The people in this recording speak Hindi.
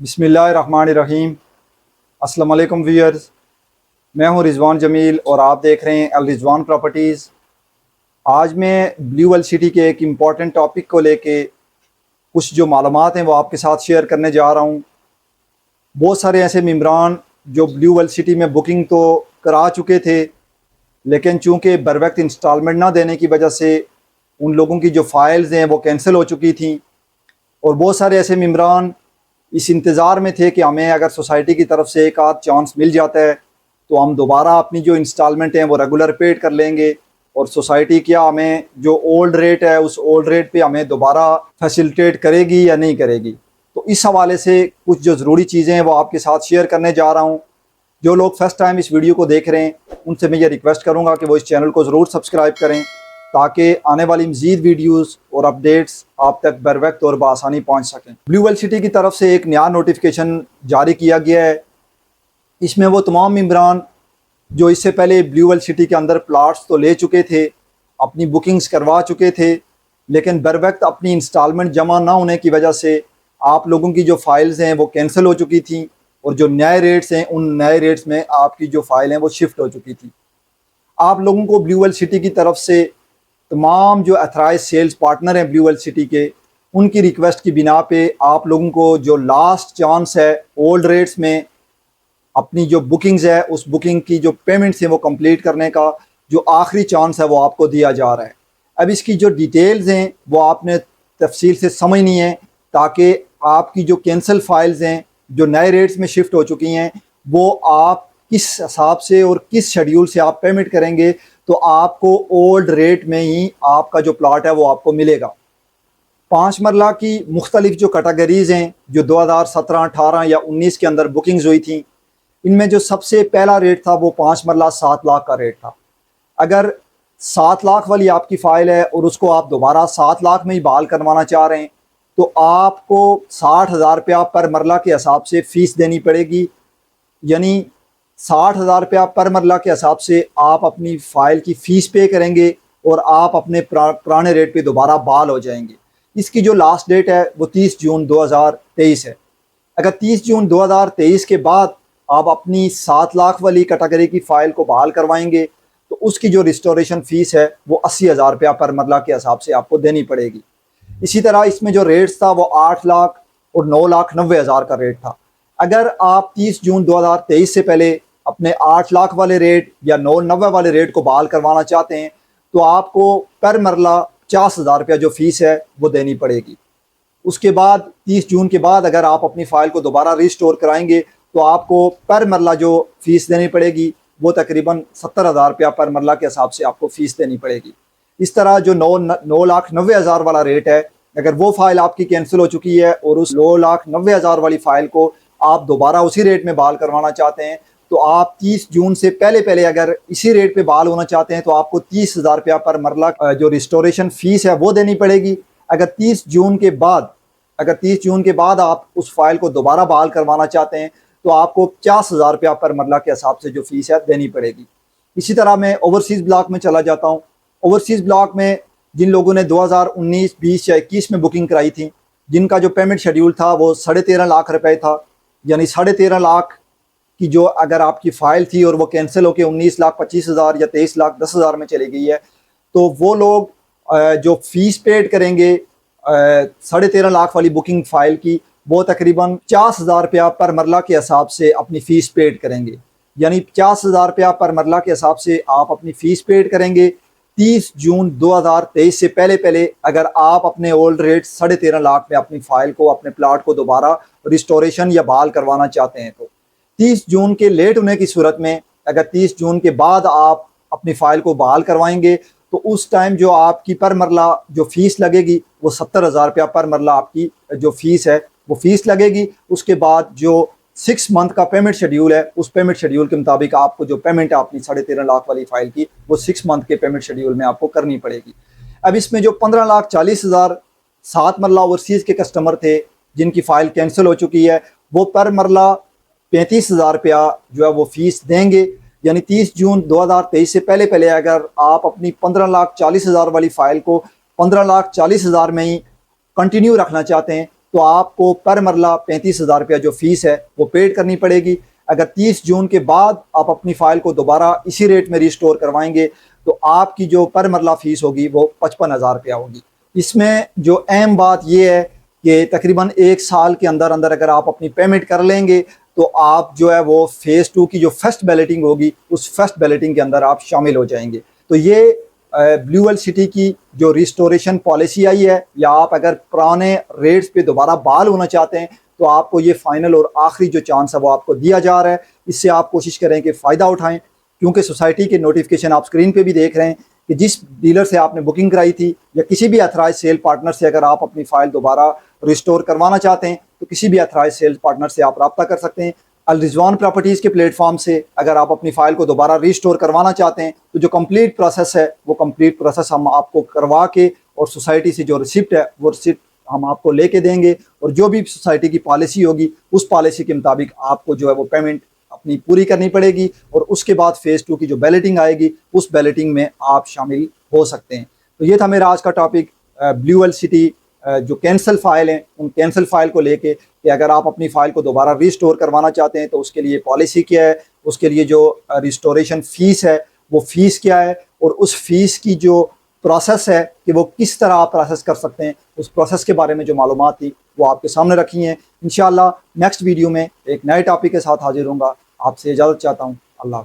बिस्मिल्लाहिर्रहमानिर्रहीम। अस्सलाम वालेकुम व्यूअर्स, मैं हूं रिजवान जमील और आप देख रहे हैं अल रिजवान प्रॉपर्टीज़। आज मैं ब्लू वर्ल्ड सिटी के एक इम्पॉर्टेंट टॉपिक को लेके कुछ जो मालूमात हैं वो आपके साथ शेयर करने जा रहा हूं। बहुत सारे ऐसे मेम्बरान जो ब्लू वर्ल्ड सिटी में बुकिंग तो करा चुके थे, लेकिन चूँकि बर वक्त इंस्टॉलमेंट ना देने की वजह से उन लोगों की जो फ़ाइल्स हैं वो कैंसिल हो चुकी थी। और बहुत सारे ऐसे मेम्बरान इस इंतज़ार में थे कि हमें अगर सोसाइटी की तरफ से एक आध चांस मिल जाता है तो हम दोबारा अपनी जो इंस्टॉलमेंट हैं वो रेगुलर पेड कर लेंगे, और सोसाइटी क्या हमें जो ओल्ड रेट है उस ओल्ड रेट पे हमें दोबारा फैसिलिटेट करेगी या नहीं करेगी। तो इस हवाले से कुछ जो ज़रूरी चीज़ें हैं वो आपके साथ शेयर करने जा रहा हूँ। जो लोग फर्स्ट टाइम इस वीडियो को देख रहे हैं उनसे मैं ये रिक्वेस्ट करूँगा कि वो इस चैनल को ज़रूर सब्सक्राइब करें, ताकि आने वाली मज़ीद वीडियोस और अपडेट्स आप तक बर वक्त और बआसानी पहुँच सकें। ब्लू वर्ल्ड सिटी की तरफ से एक नया नोटिफिकेशन जारी किया गया है। इसमें वो तमाम मेम्बरान जो इससे पहले ब्लू वर्ल्ड सिटी के अंदर प्लाट्स तो ले चुके थे, अपनी बुकिंग्स करवा चुके थे, लेकिन बर वक्त अपनी इंस्टॉलमेंट जमा ना होने की वजह से आप लोगों की जो फ़ाइल्स हैं वो कैंसिल हो चुकी थी, और जो नए रेट्स हैं उन नए रेट्स में आपकी जो फ़ाइल हैं वो शिफ्ट हो चुकी थी। आप लोगों को ब्लू वर्ल्ड सिटी की तरफ से तमाम जो अथराइज सेल्स पार्टनर हैं ब्लू वर्ल्ड सिटी के, उनकी रिक्वेस्ट की बिना पे आप लोगों को जो लास्ट चांस है ओल्ड रेट्स में अपनी जो बुकिंग्स है उस बुकिंग की जो पेमेंट्स हैं वो कंप्लीट करने का जो आखिरी चांस है वो आपको दिया जा रहा है। अब इसकी जो डिटेल्स हैं वो आपने तफसील से समझनी है, ताकि आपकी जो कैंसिल फाइल्स हैं जो नए रेट्स में शिफ्ट हो चुकी हैं वो आप किस हिसाब से और किस शेड्यूल से आप पेमेंट करेंगे, तो आपको ओल्ड रेट में ही आपका जो प्लाट है वो आपको मिलेगा। 5 मरला की मुख्तलिफ जो कैटेगरीज़ हैं जो 2017, 18 या 19 के अंदर बुकिंग्स हुई थी, इनमें जो सबसे पहला रेट था वो 5 मरला 7 लाख का रेट था। अगर 7 लाख वाली आपकी फ़ाइल है और उसको आप दोबारा 7 लाख में ही बहाल करवाना चाह रहे हैं, तो आपको 60,000 रुपया पर मरला के हिसाब से फ़ीस देनी पड़ेगी। यानी 60,000 रुपया पर मरला के हिसाब से आप अपनी फ़ाइल की फ़ीस पे करेंगे और आप अपने पुराने रेट पे दोबारा बहाल हो जाएंगे। इसकी जो लास्ट डेट है वो 30 जून 2023 है। अगर 30 जून 2023 के बाद आप अपनी 7 लाख वाली कैटेगरी की फ़ाइल को बहाल करवाएंगे तो उसकी जो रिस्टोरेशन फ़ीस है वो 80,000 रुपया पर मरला के हिसाब से आपको देनी पड़ेगी। इसी तरह इसमें जो रेट्स था वो 8 लाख और 9,90,000 का रेट था। अगर आप 30 जून 2023 से पहले अपने 8 लाख वाले रेट या 990 वाले रेट को बहाल करवाना चाहते हैं तो आपको पर मरला 50,000 रुपया जो फ़ीस है वो देनी पड़ेगी। उसके बाद 30 जून के बाद अगर आप अपनी फ़ाइल को दोबारा रिस्टोर कराएंगे तो आपको पर मरला जो फ़ीस देनी पड़ेगी वो तकरीबन 70,000 रुपया पर मरला के हिसाब से आपको फ़ीस देनी पड़ेगी। इस तरह जो 9,90,000 वाला रेट है, अगर वो फ़ाइल आपकी कैंसिल हो चुकी है और उस 9,90,000 वाली फ़ाइल को आप दोबारा उसी रेट में बहाल करवाना चाहते हैं, तो आप 30 जून से पहले पहले अगर इसी रेट पे बहाल होना चाहते हैं तो आपको 30,000 रुपया पर मरला जो रिस्टोरेशन फ़ीस है वो देनी पड़ेगी। अगर 30 जून के बाद आप उस फाइल को दोबारा बहाल करवाना चाहते हैं तो आपको 50,000 रुपया पर मरला के हिसाब से जो फ़ीस है देनी पड़ेगी। इसी तरह मैं ओवरसीज़ ब्लॉक में चला जाता हूँ। ओवरसीज़ ब्लॉक में जिन लोगों ने 2019, 20 या 21 में बुकिंग कराई थी, जिनका जो पेमेंट शेड्यूल था वो 13.5 लाख रुपए था, यानी 13.5 लाख की जो अगर आपकी फ़ाइल थी और वो कैंसिल होकर 19,25,000 या 23,10,000 में चली गई है, तो वो लोग जो फ़ीस पेड करेंगे 13.5 लाख वाली बुकिंग फ़ाइल की, वो तकरीबन 50,000 रुपया पर मरला के हिसाब से अपनी फ़ीस पेड करेंगे। यानी 50,000 रुपया पर मरला के हिसाब से आप अपनी फ़ीस पेड करेंगे 30 जून 2023 से पहले पहले, अगर आप अपने ओल्ड रेट 13.5 लाख में अपनी फ़ाइल को, अपने प्लाट को दोबारा रिस्टोरेशन या बहाल करवाना चाहते हैं। तो 30 जून के लेट होने की सूरत में, अगर 30 जून के बाद आप अपनी फ़ाइल को बहाल करवाएंगे तो उस टाइम जो आपकी पर मरला जो फ़ीस लगेगी वो 70,000 रुपया पर मरला आपकी जो फ़ीस है वो फ़ीस लगेगी। उसके बाद जो 6 मंथ का पेमेंट शेड्यूल है उस पेमेंट शेड्यूल के मुताबिक आपको जो पेमेंट है अपनी 13.5 लाख वाली फ़ाइल की वो 6 मंथ के पेमेंट शेड्यूल में आपको करनी पड़ेगी। अब इसमें जो 15,40,000 7 मरला ओवरसीज़ के कस्टमर थे जिनकी फ़ाइल कैंसिल हो चुकी है, वो पर मरला 35,000 रुपया जो है वो फ़ीस देंगे। यानी 30 जून 2023 से पहले पहले अगर आप अपनी 15,40,000 वाली फ़ाइल को 15,40,000 में ही कंटिन्यू रखना चाहते हैं तो आपको पर मरला 35,000 रुपया जो फ़ीस है वो पेड करनी पड़ेगी। अगर 30 जून के बाद आप अपनी फ़ाइल को दोबारा इसी रेट में रिस्टोर करवाएंगे तो आपकी जो पर मरला फ़ीस होगी वो 55,000 रुपया होगी। इसमें जो अहम बात यह है कि तकरीबन 1 साल के अंदर अंदर अगर आप अपनी पेमेंट कर लेंगे तो आप जो है वो फ़ेज़ 2 की जो फर्स्ट बैलेटिंग होगी उस फर्स्ट बैलेटिंग के अंदर आप शामिल हो जाएंगे। तो ये ब्लू वर्ल्ड सिटी की जो रिस्टोरेशन पॉलिसी आई है, या आप अगर पुराने रेट्स पे दोबारा बहाल होना चाहते हैं तो आपको ये फाइनल और आखिरी जो चांस है वो आपको दिया जा रहा है। इससे आप कोशिश करें कि फ़ायदा उठाएं, क्योंकि सोसाइटी के नोटिफिकेशन आप स्क्रीन पे भी देख रहे हैं कि जिस डीलर से आपने बुकिंग कराई थी या किसी भी अथराइज सेल पार्टनर से अगर आप अपनी फ़ाइल दोबारा रिस्टोर करवाना चाहते हैं तो किसी भी अथराइज सेल पार्टनर से आप रब्ता कर सकते हैं। अल रिजवान प्रॉपर्टीज़ के प्लेटफॉर्म से अगर आप अपनी फ़ाइल को दोबारा रिस्टोर करवाना चाहते हैं तो जो कंप्लीट प्रोसेस है वो कंप्लीट प्रोसेस हम आपको करवा के और सोसाइटी से जो रिसिप्ट है वो रिसिप्ट हम आपको लेके देंगे, और जो भी सोसाइटी की पॉलिसी होगी उस पॉलिसी के मुताबिक आपको जो है वो पेमेंट अपनी पूरी करनी पड़ेगी, और उसके बाद फ़ेज़ 2 की जो बैलेटिंग आएगी उस बैलेटिंग में आप शामिल हो सकते हैं। तो ये था मेरा आज का टॉपिक, ब्लू वर्ल्ड सिटी जो कैंसिल फ़ाइल हैं उन कैंसिल फ़ाइल को लेके कि अगर आप अपनी फ़ाइल को दोबारा रिस्टोर करवाना चाहते हैं तो उसके लिए पॉलिसी क्या है, उसके लिए जो रिस्टोरेशन फ़ीस है वो फ़ीस क्या है, और उस फ़ीस की जो प्रोसेस है कि वो किस तरह आप प्रोसेस कर सकते हैं, उस प्रोसेस के बारे में जो मालूमात थी वो आपके सामने रखी हैं। इंशाअल्लाह नेक्स्ट वीडियो में एक नए टॉपिक के साथ हाजिर होऊंगा। आपसे इजाज़त चाहता हूँ। अल्लाह।